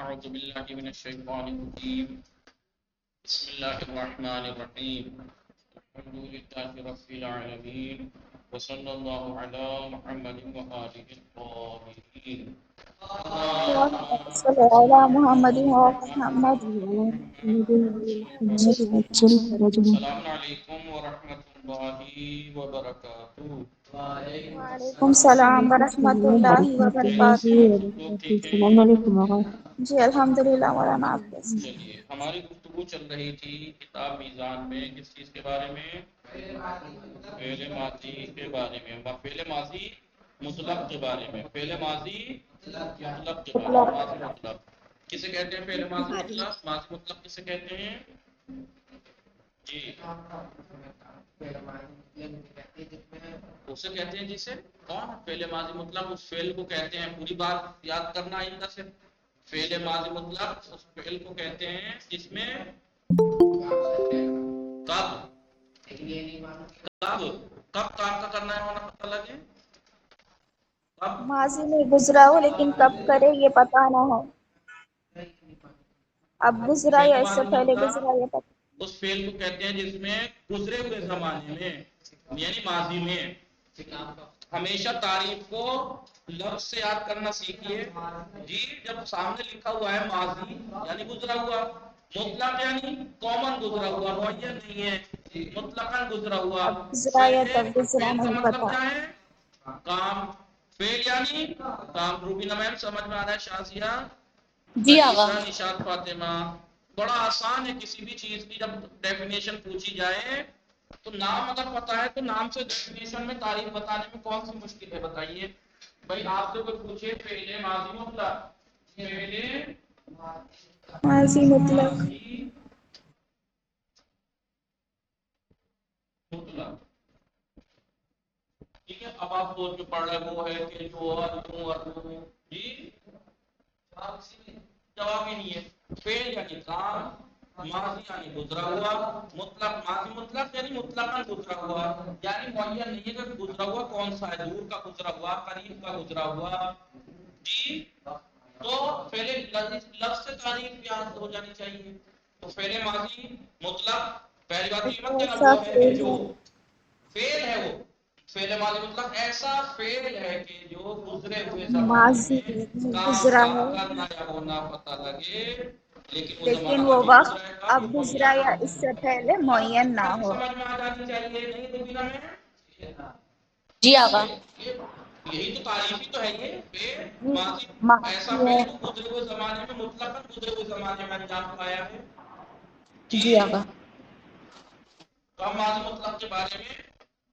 أعوذ بالله من الشيطان الرجيم بسم الله الرحمن الرحيم الحمد لله رب العالمين وصلى الله على محمد وآله الطاهرين صلی علی محمد محمد السلام علیکم ورحمۃ اللہ وبرکاتہ. وعلیکم السلام ورحمۃ اللہ وبرکاتہ. لوگ ٹھیک ہیں؟ السلام علیکم وغیرہ. جی الحمدللہ مولانا، آپ کیسے؟ چلیے، ہماری گفتگو چل رہی تھی کتاب میزان میں کس چیز کے بارے میں؟ فعل ماضی کے بارے میں، فعل ماضی مطلق کے بارے میں. فعل ماضی مطلق کے بارے میں. ماضی مطلق کسے کہتے ہیں؟ فعل ماضی مطلق. ماضی مطلق کسے کہتے ہیں؟ جی اسے کہتے ہیں جسے کون؟ فعل ماضی مطلق اس فعل کو کہتے ہیں. پوری بات یاد کرنا آئندہ سے. فعل ماضی مطلق اس فعل کو کہتے ہیں جس میں کب کب کب کام کا کرنا ہے ہونا پتہ لگے. کب ماضی میں گزرا ہو لیکن کب کرے یہ پتہ نہ ہو. اب گزرا فعل یا اس سے ماضی پہلے مطلق گزرا یہ پتہ. اس فعل کو کہتے ہیں جس میں گزرے ہوئے زمانے میں یعنی ماضی میں ہمیشہ تعریف کو لفظ سے یاد کرنا سیکھیے. جی جب سامنے لکھا ہوا ہے ماضی یعنی گزرا ہوا، مطلق یعنی کامن گزرا ہوا، معین نہیں ہے، مطلقاً گزرا ہوا. اب گزرا یا فعل تب گزرا فعل کا نہیں مطلب پتہ. کیا ہے؟ کام. فعل یعنی کام. روبینہ میم سمجھ میں آ رہا ہے؟ شازیہ، جی آغا. علیشہ، نشاط فاطمہ. بڑا آسان ہے. کسی بھی چیز کی جب ڈیفینیشن پوچھی جائے تو نام اگر پتا ہے تو نام سے ڈیفینیشن میں تعریف بتانے میں کون سی مشکل ہے بتائیے. بھائی آپ سے کوئی پوچھے فعل ماضی مطلق، فعل ماضی مطلق ماضی مطلق، ٹھیک ہے. اب آپ سوچ میں پڑھ رہے وہ ہے کہ جو جی جواب ہی نہیں ہے. فعل یعنی کام، ماضی یعنی گزرا ہوا، مطلق ماضی مطلق یعنی مطلقاً گزرا ہوا، یعنی معین نہیں ہے کہ گزرا ہوا کون سا ہے، دور کا گزرا ہوا، قریب کا گزرا ہوا. جی تو پہلے لفظ سے تعریف یاد ہو جانی چاہیے. تو فعل ماضی مطلق پہلی بات ایک یہ مت کہنا ایسا وہ ہے کہ فعل جو ہے فعل ہے وہ فعل ماضی مطلق ایسا فعل ہے کہ جو گزرے ہوئے زمانے ماضی میں میں کام گزرا کا ہے کرنا یا ہونا پتہ لگے لیکن وہ لیکن زمانہ وہ ابھی وقت گزرا ہے. کب اب گزرا معین یا اس سے پہلے اب معین نہ بات ہو. سمجھ میں آ جانی چاہیے. نہیں روبینہ میں جی آغا. یہی تو تعریف ہی تو ہے. یہ فعل ماضی ایسا ماضی ہے. فعل جو گزرے ہوئے زمانے میں مطلقاً گزرے ہوئے زمانے میں انجام پایا ہے. جی آغا. تو ہم ماضی مطلق کے بارے میں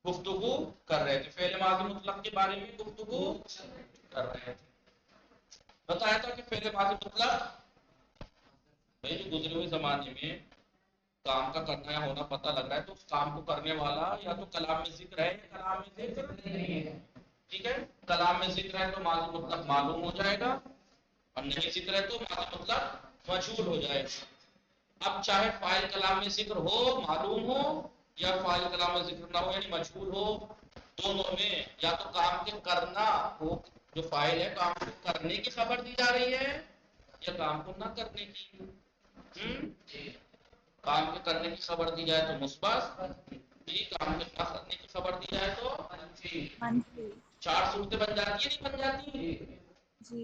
گفتگو کر رہے تھے. فعل ماضی مطلق کے بارے میں گفتگو کر رہے تھے. بتایا تھا کہ فعل ماضی مطلق بھائی جو گزرے ہوئے زمانے میں کام کا کرنا ہے ہونا پتہ لگ رہا ہے تو اس کام کو کرنے والا یا تو کلام میں ذکر ہے یا کلام میں ذکر نہیں ہے. ٹھیک ہے. کلام میں ذکر ہے تو ماضی مطلق معلوم ہو جائے گا اور نہیں ذکر ہے تو ماضی مطلق مجہول ہو جائے گا. اب چاہے فاعل کلام میں ذکر ہو معلوم ہو یا فاعل کلام میں ذکر نہ ہو یعنی مجہول ہو، دونوں میں یا تو کام کے کرنا ہو، جو فاعل ہے کام کو کرنے کی خبر دی جا رہی ہے یا کام کو نہ کرنے کی. کام کے کرنے کی خبر دی جائے تو مثبت، جی کام کے نہ کرنے کی خبر دی جائے تو منفی. منفی. 4 صورتیں بن جاتی ہے نہیں بن جاتی؟ جی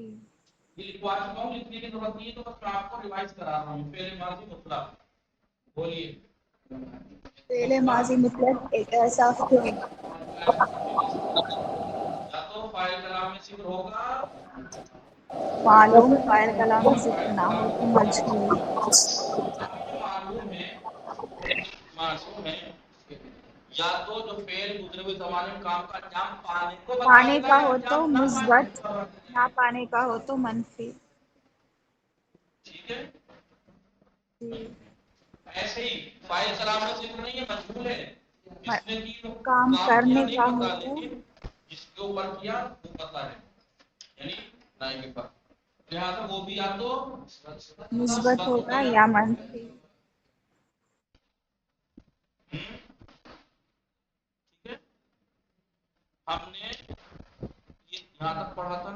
یہ لکھوا چکا ہوں، لکھنے کی ضرورت نہیں ہے تو بس میں آپ کو ریوائز کرا رہا ہوں. فعل ماضی مطلق بولیے. فعل ماضی مطلق ایک ایسا فعل یا تو فاعل کلام میں ذکر ہوگا معلوم، فاعل کلام میں ذکر فاعل نہ ہو کلام تو میں ذکر نہ مجہول. ہو. ابھی جو معلوم ہے یا تو جو فعل گزرے ہوئے زمانے میں کام کا انجام پانے کو بتائے پانے گا کا یا ہو تو انجام نہ پانے مثبت، کو خبر دے نہ گا. پانے کا ہو تو منفی. ٹھیک ہے. جی. ایسے ہی فاعل کلام میں ذکر نہیں ہے مجہول ہے، جس نے کی کام کام کیا کرنے نہیں کا ہو پتا تو لیکن جس کے اوپر کیا وہ پتا ہے یعنی نائب پر. لہٰذا وہ بھی یا تو مثبت ہوگا یا منفی. ٹھیک ہے. ہم نے یہ یہاں تک پڑھا تھا.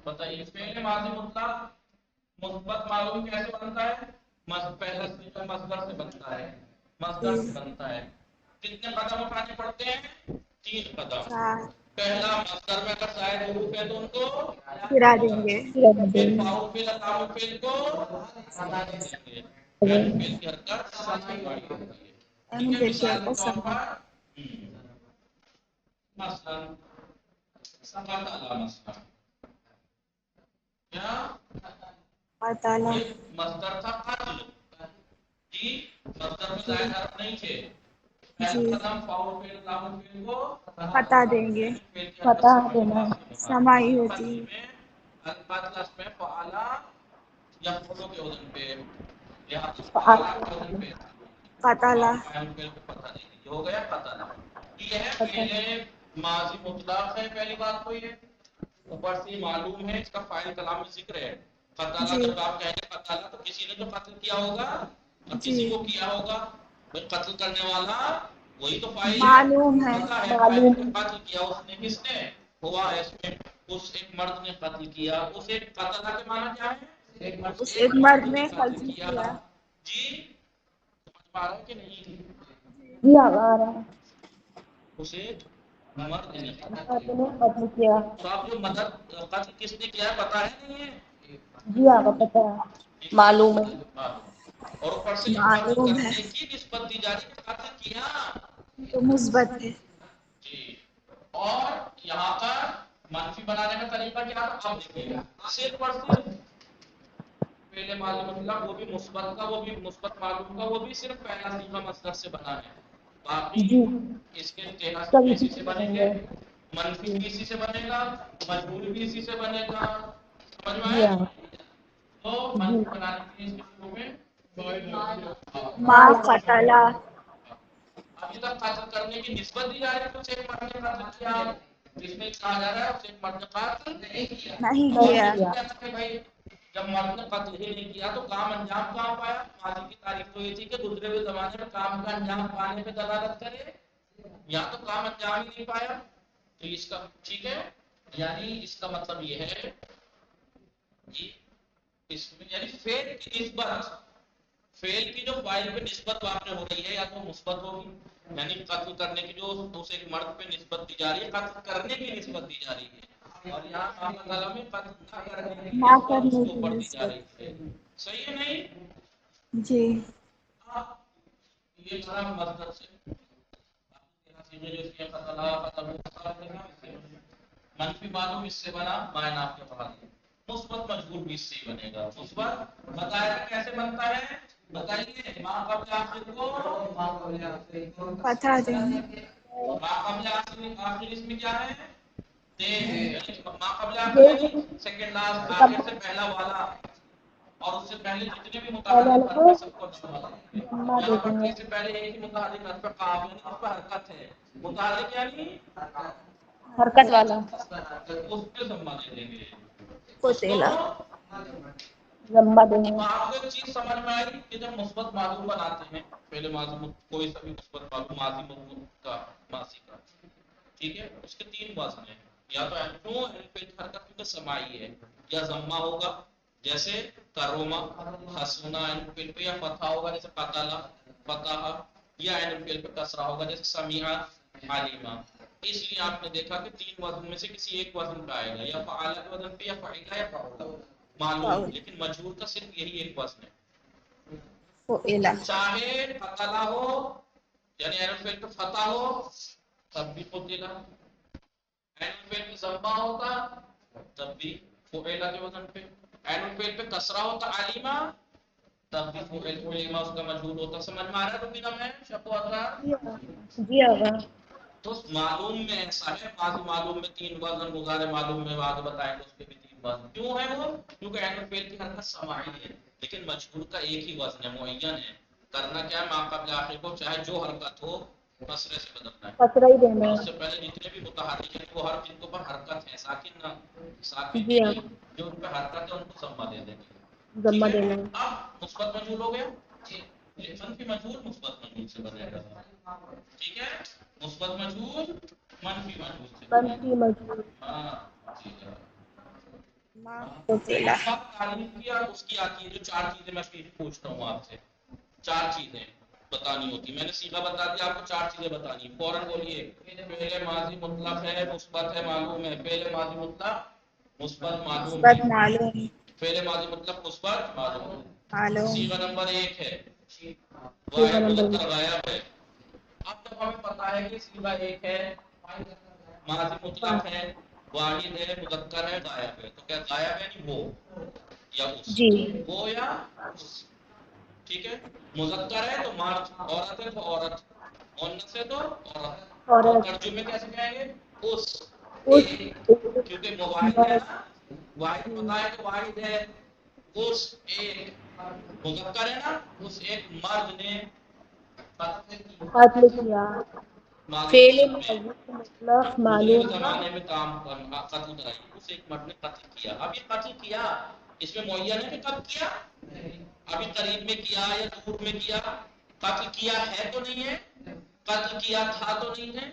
بتائیے فعل ماضی مطلق مثبت معلوم کیسے بنتا ہے؟ پہلا صیغہ مصدر سے بنتا ہے، مصدر سے بنتا ہے. کتنے قدم اٹھانے پڑتے ہیں؟ 3 قدم. 4 پہلا مصدر میں اگر زائد حروف ہے تو ان کو گرا دیں گے. پھر فاؤل فعل لام فعل کو ہٹا دیں گے. فعل کی حرکت سماعی والی ہوتی ہے. ٹھیک ہے، فعل کی مثال کے حرکت طور سماعی. پر مثلا قتل مثلا کیا قتل. یہ مصدر تھا قتل. جی مصدر میں جی زائد حرف نہیں تھے. جی پہلا قدم فاؤل فعل لام فعل کو ہٹا دیں گے. فعل کی حرکت پتا سماعی دینا. سماعی ہوتی قتل ہے. میں القتل اس میں فعلا یفعلو کے وزن پہ یا فعلا کے وزن پہ قتل. آپ فاعل فعل کو پتہ دے دیجیے. ہو گیا قتل. یہ ہے فعل ماضی مطلق ہے. پہلی بات تو یہ اوپر سے معلوم ہے، اس کا فاعل کلام میں ذکر ہے. قتل جی جب آپ کہیں گے قتل تو کسی نے تو قتل کیا ہوگا اور جی کسی کو کیا ہوگا. بھائی قتل کرنے والا وہی تو فاعل ہے. معلوم ہے. پتہ ہے فاعل معلوم. نے قتل کیا اس نے کس نے ہوا ہے اس میں اس ایک مرد نے قتل کیا. اس ایک قتل کے معنی کیا ہے؟ ایک اس ایک مرد مرد نے نے قتل قتل کیا. کیا. جی سمجھ پا رہے ہیں کہ نہیں؟ جی آگا آ رہا ہے. اسے مرد نے قتل آپ کیا. نے قتل کیا. تو آپ جو مدد قتل کس نے کیا ہے پتہ ہے نہیں ہے؟ جی آگا پتا ہے، معلوم ہے. اور اوپر سے قتل معلوم ہے کرنے کی نسبت دی جا رہی ہے. قتل کیا تو مثبت ہے. جی. اور یہاں پر منفی بنانے کا طریقہ کیا ہے آپ دیکھیے گا. صرف اور صرف پہلے معلوم مطلب وہ بھی مثبت کا وہ بھی مثبت معلوم کا وہ بھی صرف پہلا صیغہ مصدر سے بنا ہے. باقی جی اس کے 13 سب صیغے اسی اسی سے سے بنیں کریں گے. گے. منفی جی بھی اسی سے بنے گا، مجبور بھی اسی سے بنے گا. سمجھ میں جی آئے؟ آگا. تو جی منفی بنانے کے لیے اس کے شروع میں ما مال قتل. ابھی تک قتل کرنے کی نسبت دی جا رہی ہے. کچھ ایک مرد نے قتل کیا جس میں کہا جا رہا ہے اسے ایک مرد نے قتل نہیں کیا. نہیں اور نہیں کیا. یہ کیا. کہتا کہ بھائی جب مرد نے قتل ہی نہیں کیا تو کام انجام کہاں پایا؟ ماضی کی تاریخ تو یہ تھی کہ گزرے ہوئے زمانے میں کام کا انجام پانے پہ دلالت کرے. یا تو کام انجام ہی نہیں پایا تو اس کا ٹھیک ہے. یعنی اس کا مطلب یہ ہے جی اس میں یعنی فعل کی نسبت فعل کی جو فاعل پہ نسبت واقع ہو رہی ہے یا تو مثبت ہوگی یعنی قتل کرنے کی جو دوسرے ایک مرد پہ نسبت دی جا رہی ہے قتل کرنے کی نسبت دی جا رہی ہے. اور یہاں اللہ تعالیٰ میں قتل نہ کرنے کی نہ نسبت اس کرنے کے کی اوپر دی جا نسبت. رہی ہے. صحیح ہے نہیں؟ جی اب یہ سارا مصدر سے منفی معلوم اس سے بنا معنی آپ کے پاس مثبت مجبور بھی اس سے ہی بنے گا. مثبت بتایا کیسے بنتا ہے بتائیے. ماں قبل آخر کو بتا دیں. ماں قبل آخر اس میں کیا ہے ماں قبل آخر یہ یعنی سیکنڈ لاسٹ سب آخر سے پہلا والا اور اس سے پہلے جتنے بھی پہلے والے متعلق حرف کو ہے سب کو لمبا دے یہاں دیں پر گے. اس سے پہلے ایک ہی متعلق حرف قاف یعنی اس پر حرکت ہے. متعلق یعنی حرکت والا اس پہ ضمہ دے دیں گے. اس کو قتل. لمبا دیں گے. اب آپ کو ایک چیز سمجھ میں آئی کہ جب مثبت معلوم بناتے ہیں پہلے ماضی کوئی سا بھی مثبت معلوم ماضی کا ماضی کا ٹھیک ہے اس کے 3 وزن ہیں. یا تو کیوں حرکت کیونکہ سماعی ہے یا ضمہ ہوگا جیسے کروما حسنا پہ یا فتح ہوگا جیسے قتل فتح یا پہ کسرہ ہوگا جیسے سمیع علیما. اس لیے آپ نے دیکھا کہ 3 وزن میں سے کسی ایک وزن پہ آئے گا یا فعال کے وزن پہ یا فعیلہ یا فعول معلوم. لیکن مجہور کا صرف یہی ایک وزن ہے. فعل. چاہے قتلہ ہو یعنی فعل پہ فتح ہو تب بھی قتلہ. فعل پہ ضمہ ہوتا تب بھی فعیلہ کے وزن پہ. فعل پہ کسرہ ہوتا علیما تب بھی فعیلہ اس کا مجہور ہوتا. سمجھ میں آ رہا ہے روبینہ میں شک و اطراف؟ جی آگا. تو معلوم میں ایسا ہے ماضی معلوم میں 3 وزن مضارع معلوم میں بعد بتائیں گے اس کے بھی 3 وزن. کیوں ہے وہ؟ کیونکہ فعل کی حرکت سماعی ہے لیکن مجہور کا ایک ہی وزن ہے معین ہے. کرنا کیا ہے ما قبل آخر کو چاہے جو حرکت ہو کسرے سے بدلنا ہے کچرا ہی دینا اور اس ہے. سے پہلے جتنے بھی متحرک ہیں وہ ہر جن کے اوپر حرکت ہے ساکن نہ جی ساکن آگا. جو ان پہ حرکت ہے ان کو ضمہ دے دیں گے. ٹھیک ضمہ ہے. دینا ہے. اب مثبت مجہول ہو گیا. منفی مجہول مثبت مجہول سے بنے گا. ٹھیک ہے. مثبت مجہول منفی مجہول سے بنے منفی گا. مجبور. ہاں ٹھیک ہے. ما قتل تعریف کیا اس کی آتی ہے جو چار چیزیں میں پوچھتا ہوں آپ سے، چار چیزیں بتانی ہوتی، میں نے سیدھا بتا دیا آپ کو چار چیزیں بتانی، فوراً بولیے فعل ماضی مطلق ہے، مثبت ہے، معلوم ہے، فعل ماضی مطلق مثبت معلوم ہے، مثبت معلوم فعل ماضی مطلق مثبت معلوم ہے، معلوم صیغہ نمبر 1 ہے صیغہ واحد نمبر مذکر غائب ہے۔ اب جب ہمیں پتا ہے کہ صیغہ 1 ہے، ماضی مطلق ہے، واحد ہے، مذکر ہے، غائب ہے، تو کیا غائب ہے نہیں وہ یا اس، جی وہ یا اس، ٹھیک ہے، مذکر ہے تو مرد، عورت ہے تو عورت، مؤنث ہے تو عورت، اور عورت ترجمے کیسے کہیں گے اس اس ایک، ایک کیونکہ مواحد ہے مرد نا، واحد پتا ہے کہ واحد ہے، اس ایک مذکر ہے نا، اس ایک مرد نے قتل کیا، ماضی فعل مطلق میں ماضی مطلق گزرے ہوئے معلوم زمانے میں کام کرنا، قتل کرائی، اس ایک مرد نے قتل کیا۔ اب یہ قتل کیا اس میں معین ہے کہ کب کیا، ابھی قریب میں کیا یا دور میں کیا، قتل کیا ہے تو نہیں ہے، قتل کیا تھا تو نہیں ہے،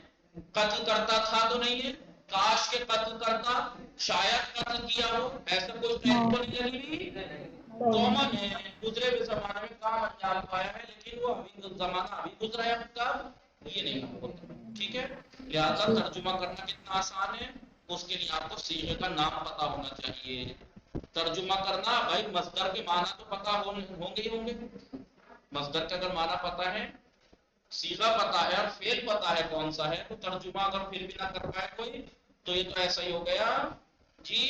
قتل کرتا تھا تو نہیں ہے، کاش کے قتل کرتا، شاید قتل کیا ہو، ایسا کوئی قید تو نہیں لگی ہوئی، کامن ہے، گزرے ہوئے زمانے میں کام انجام پایا ہے، لیکن وہ ابھی زمانہ ابھی گزرا ہے کب یہ نہیں ہوتا، ٹھیک ہے، لہذا ترجمہ کرنا کتنا آسان ہے، اس کے لیے آپ کو صیغے کا نام پتا ہونا چاہیے۔ ترجمہ کرنا بھائی مصدر کے معنی تو پتا ہوں گے ہی ہوں گے، مصدر کا اگر معنی پتا ہے، صیغہ پتا ہے اور فعل پتا ہے کون سا ہے، تو ترجمہ اگر پھر بھی نہ کر پائے کوئی تو یہ تو ایسا ہی ہو گیا جی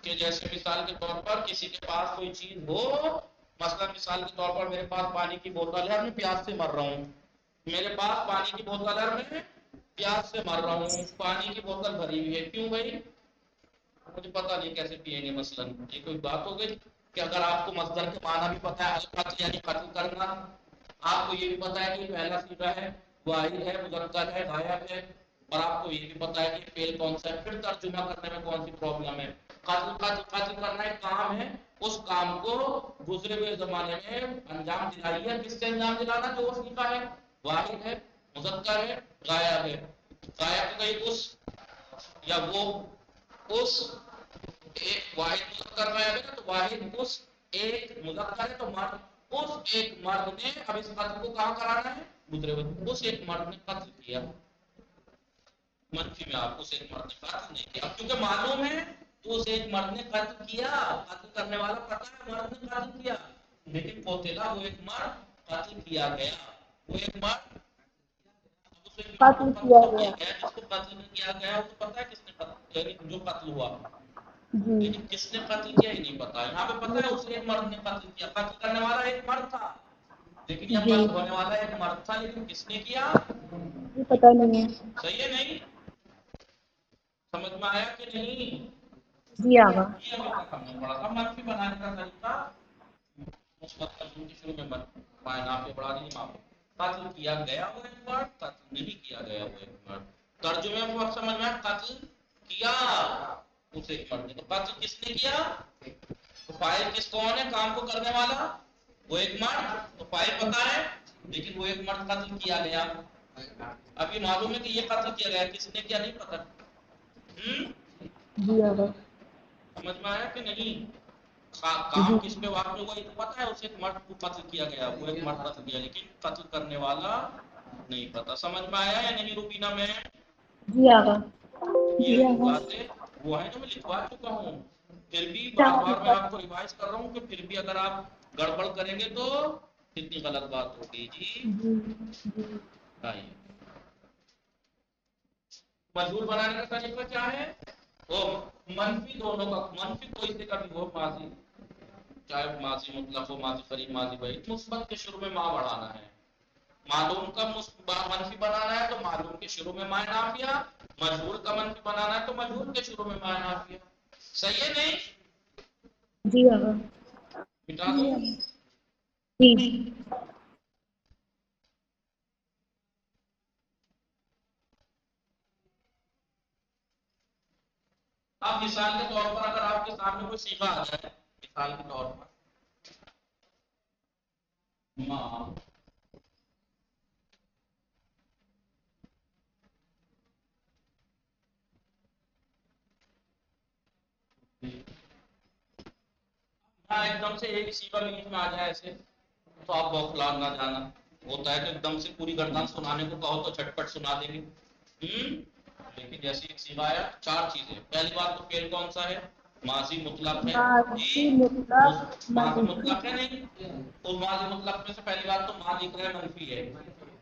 کہ جیسے مثال کے طور پر کسی کے پاس کوئی چیز ہو، مثلا مثال کے طور پر میرے پاس پانی کی بوتل ہے اور میں پیاس سے مر رہا ہوں، میرے پاس پانی کی بوتل ہے اور میں پیاس سے مر رہا ہوں، پانی کی بوتل بھری ہوئی ہے، کیوں بھائی مجھے پتا نہیں کیسے پیئیں گے، مثلا یہ کوئی بات ہو گئی کہ اگر آپ کو مصدر کے معنی بھی پتا ہے، القتل یعنی قتل کرنا، آپ کو یہ بھی پتا ہے کہ پہلا صیغہ ہے، واحد ہے، مذکر ہے، غائب ہے، اور آپ کو یہ بھی پتا ہے کہ فعل کون سا ہے، پھر ترجمہ کرنے میں کون سی پرابلم ہے، قتل کرنا ایک کام ہے، اس کام کو گزرے ہوئے زمانے میں انجام دلائیے، کس سے انجام دلانا، جو صیغہ ہے، واحد ہے، مذکر ہے، غائب ہے، غائب گئی اس یا وہ اس ایک واحد مذکر غائب ہے نا، تو واحد اس ایک مذکر ہے تو مرد، اس ایک مرد نے اب اس قتل کو کہاں کرانا ہے، گزرے ہوئے، اس ایک مرد نے قتل کیا، منفی میں آپ اس ایک مرد نے قتل نہیں کیا، کیونکہ معلوم ہے تو اس ایک مرد نے قتل کیا، قتل کرنے والا پتا ہے مرد نے قتل کیا، لیکن قتلا وہ ایک مرد قتل کیا گیا، وہ ایک مرد اس ایک مرد کو قتل قتل کیا تو کیا گیا گیا، جس کو قتل کیا گیا وہ تو پتا ہے کس نے قتل، یعنی جو قتل ہوا، جی لیکن کس نے قتل کیا ہی نہیں پتا، یہاں پہ پتا ہے اس ایک مرد نے قتل کیا، قتل کرنے والا ایک مرد تھا، لیکن یہ جی قتل ہونے والا ایک مرد تھا، لیکن کس نے کیا، یہ پتہ نہیں ہے صحیح ہے نہیں، سمجھ میں آیا کہ نہیں، جی آگا یہ ابھی تک ہم نے پڑھا تھا، منفی بنانے کا طریقہ، مثبت ترجمے کے شروع میں نام پہ بڑھا دیجیے، قتل کیا گیا وہ ایک مرد، قتل نہیں کیا گیا وہ ایک مرد، ترجمے میں وقت سمجھ میں آیا، قتل کیا اس ایک مرد نے، تو قتل کس نے کیا، تو فاعل کس کون ہے، کام کو کرنے والا وہ ایک مرد، تو فاعل پتا ہے، لیکن وہ ایک مرد قتل کیا گیا، ابھی معلوم ہے کہ یہ قتل کیا گیا، کس نے کیا نہیں پتا، جی آگا سمجھ میں آیا کہ نہیں، جی کام کس پہ واقع ہوا یہ تو پتا ہے، اسے ایک مرد کو قتل کیا گیا، وہ ایک مرد قتل کیا، لیکن قتل کرنے والا نہیں پتا، سمجھ میں آیا یا نہیں روبینہ میں، جی آگا یہ باتیں وہ ہیں جو میں لکھوا چکا ہوں، پھر بھی بار بار میں آپ کو ریوائز کر رہا ہوں کہ پھر بھی اگر آپ گڑبڑ کریں گے تو کتنی غلط بات ہوگی جی، آئیے مجبور بنانے کا طریقہ کیا ہے، وہ منفی دونوں کا، منفی کوئی سے کا بھی ہو ماضی، چاہے ماضی مطلق ہو، ماضی قریب، ماضی بعید، مثبت کے شروع میں ماں بڑھانا ہے، معلوم کا منفی بنانا ہے تو معلوم کے شروع میں ماء نافیہ، مجہول کا منفی بنانا ہے تو مجہول کے شروع میں ماء نافیہ، صحیح ہے نہیں، جی آگا مٹا دوں، جی اب مثال کے طور پر اگر آپ کے سامنے کوئی صیغہ آ جائے، مثال کے طور پر ماں، ایک دم سے ایک سیگا بیچ میں آ جائے ایسے تو آپ بوکھلا نہ جانا. ہوتا ہے کہ ایک دم سے پوری گردان سنانے کو کہو تو جھٹپٹ سنا دیں گے. لیکن جیسے ایک سیگا آیا چار چیزیں. پہلی بات تو فعل کون سا ہے؟ ماضی مطلق ہے. ماضی مطلق ماضی منفی مطلق ہے نہیں. تو ماضی مطلق میں سے پہلی بات تو ماں دکھ رہا ہے منفی ہے.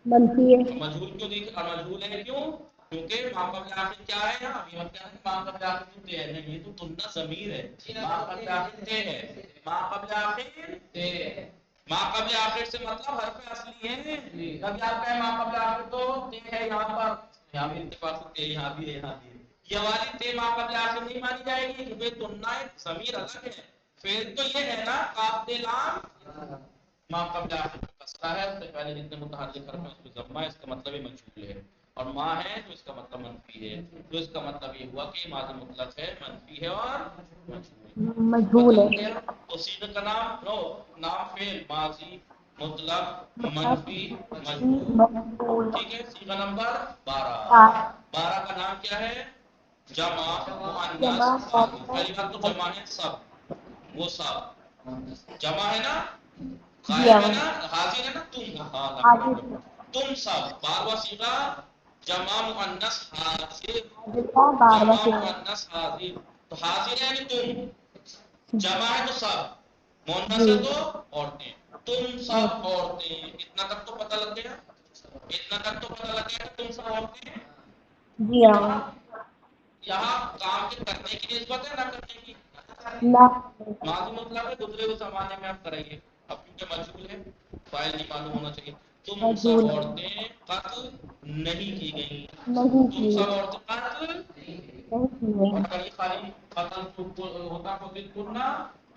منفی ہے. مجہول کیوں دکھ رہا؟ مجہول ہے کیوں؟ کیونکہ ماں قبل آخر کیا ہے یہاں؟ یہ کیا ہے؟ ماں قبل آخر تو تے ہے نہیں، یہ تو تمنا ضمیر ہے. ماں قبل آخر تے ہے. ماں قبل آخر تے. ماں قبل آخر سے مطلب حرف اصلی ہے. کبھی آپ کہیں ماں قبل آخر تو تے ہے یہاں پر، یہاں بھی اتفاق تے یہاں بھی ہے یہاں بھی ہے. یہ والی تے ماں قبل آخر نہیں مانی جائے گی کیونکہ تمنا ایک ضمیر الگ ہے. پھر تو یہ ہے نا قاف تے لام ماں قبل آخر پہ کسرہ ہے، اس سے پہلے جتنے متحرک حرف ہیں اس پہ ضمہ ہے. اس کا مطلب یہ مجہول ہے. اور ماں ہے تو اس کا مطلب منفی ہے. تو اس کا مطلب یہ ہوا کہ ماضی مطلق ہے، منفی ہے اور مجہول. مجہول بدل ہے. گیا تو سیدھے کا نام نو نام فعل ماضی مطلق منفی مجہول. مجہول. ٹھیک ہے. سیدھا نمبر 12. 12 کا نام کیا ہے؟ جمع مؤنث جمع سالم. پہلی مؤنث بات تو جمع ہے سب. وہ سب جمع ہے نا، جی غائب ہے آقا. نا، حاضر ہے نا تم. حاضر ہاں تم سب. 12واں صیغہ جمع مؤنث حاضر. کا 12واں جمع صیغہ. مؤنث حاضر. تو حاضر ہے یعنی تم، جمع ہے تو سب، مؤنث جی. ہے تو عورتیں. تم سب عورتیں. اتنا تک تو پتہ لگ گیا. اتنا تک تو پتہ لگ گیا کہ تم سب عورتیں. جی آقا. یہاں یہاں کام کے کرنے کی نسبت ہے نہ کرنے کی. نہ. ماضی مطلب ہے گزرے ہوئے زمانے میں آپ کریں گے. اب کیونکہ مجہول ہے فاعل نہیں معلوم ہونا چاہیے. تم سب مجہول ہے. عورتیں قتل نہیں کی گئیں. نہیں تم کی. سب عورتیں قتل. نہیں کی اور گئی. اگر یہ خالی قتل ہوتا تو کرنا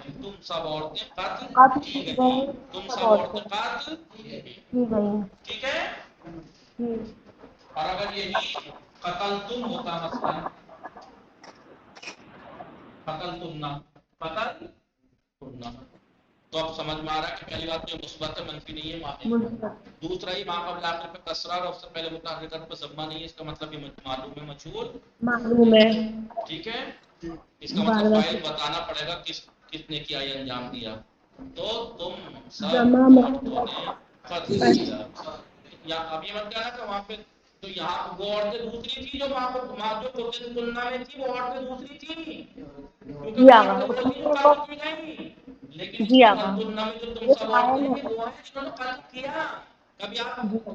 تم سب عورتیں قتل قتل کی کی گئیں. گئی. تم سب سب عورتیں عورتیں قتل کی کی گئی. ٹھیک ہے. جی. اور اگر یہی قتل تم ہوتا مثلا قتل تم نہ قتل تم نہ تو اب سمجھ میں آ رہا ہے کہ پہلی بات تو مثبت ہے، منفی نہیں ہے. مثبت. دوسرا یہ ماں قبل آخر پہ کسرہ اور اس سے پہلے متحرک حرف پہ ضمہ نہیں ہے. اس کا مطلب یہ معلوم ہے مجہول. معلوم ہے. ٹھیک ہے. اس کا مطلب 12واں فاعل صیغہ. بتانا پڑے گا کس نے کیا یہ انجام دیا. تو تم سب جمع عورتوں نے قتل کیا. یا اب یہ مت کہنا کہ وہاں پہ تو یہاں وہ عورتیں دوسری تھی جو وہاں جو قتل تلنا میں تھی، وہ عورتیں دوسری تھی کیونکہ جی وہ آقا. عورتیں وہ اس تھی جو میں وہ. قتل کی گئی. لیکن اس جی میں آقا. تلنا میں جو تم یہ سب فاعل عورتیں ہے. ہیں وہ ہیں جنہوں نے قتل کیا. کبھی جی. آپ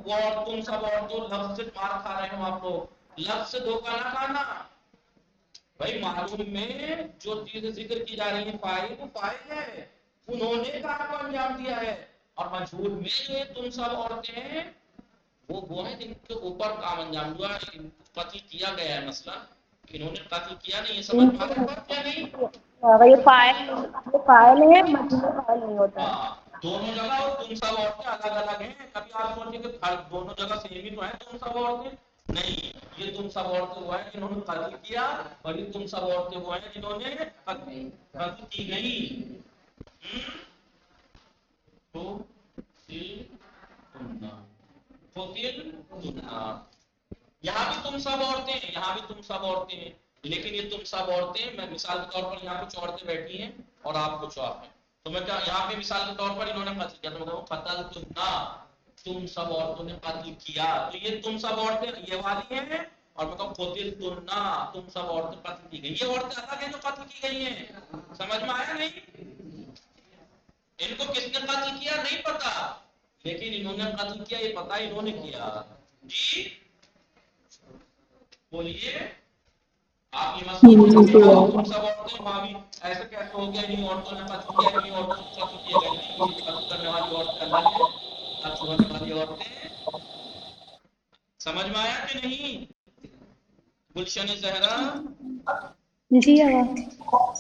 وہ اور تم سب عورتوں لفظ سے مار کھا رہے ہو، آپ لوگ لفظ سے دھوکہ نہ کھانا. بھائی معلوم میں جو چیزیں ذکر کی جا رہی ہیں فاعل وہ فاعل ہے، انہوں نے کام کو انجام دیا ہے. اور مجہول میں جو یہ تم سب عورتیں ہیں وہ ہیں جن کے اوپر کام انجام ہوا ہے، قتل کیا گیا ہے. مثلا انہوں نے قتل کیا نہیں. یہ سمجھ ان میں آ رہا ہے بات یا نہیں؟ یہ فاعل ہے، مجہول فاعل نہیں ہوتا ہے. ہاں دونوں جگہ تم سب عورتیں الگ الگ ہیں. کبھی آپ سوچیں کہ دونوں جگہ سیم ہی تو ہیں تم سب عورتیں. نہیں، یہ تم سب عورتیں وہ ہیں جنہوں نے قتل کیا اور یہ تم سب عورتیں وہ ہیں جنہوں نے قتل کی گئی. تو یہاں بھی تم سب عورتیں ہیں، یہاں بھی تم سب عورتیں ہیں. لیکن یہ تم سب عورتیں، میں مثال کے طور پر یہاں کچھ عورتیں بیٹھی ہیں اور آپ کچھ آپ ہیں. تو میں کیا یہاں پہ مثال کے طور پر انہوں نے قتل کیا تو میں کہوں قتل تم نہ، تم سب عورتوں نے قتل کیا. تو یہ تم سب عورتیں یہ والی ہیں اور میں کہوں قتل تم نہ، تم سب عورتیں قتل کی گئی. یہ عورتیں الگ ہیں جو قتل کی گئی ہیں. سمجھ میں آیا نہیں؟ ان کو کس نے قتل کیا نہیں پتا، لیکن انہوں نے قتل کیا یہ پتا انہوں نے کیا. جی بولیے. آپ یہ مت سوچیے کہ یہاں بھی تم سب عورتیں وہاں بھی ایسے کیسے ہو گیا، انہیں عورتوں نے قتل کیا انہیں عورتوں کو قتل کیا گیا. نہیں، یہ قتل کرنے والی عورتیں الگ ہیں، قتل ہونے والی عورتیں. سمجھ میں آیا کہ نہیں؟ گلشن زہرا. جی آقا.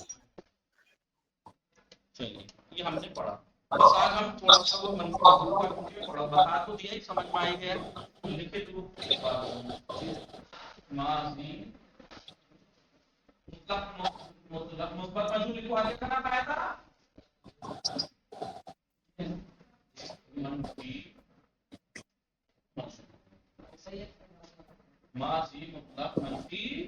چلیے یہ ہم نے پڑھا. بس آج ہم تھوڑا سا وہ منفی مجہول کا بھی پڑھا، بتا تو دیا ہی، سمجھ میں آ گیا. لکھت روپ کی بات ماضی مطلق مثبت مجہول لکھوا دیا تھا نا آیا تھا منفی ماضی مطلق منفی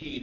3,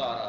12।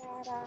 12।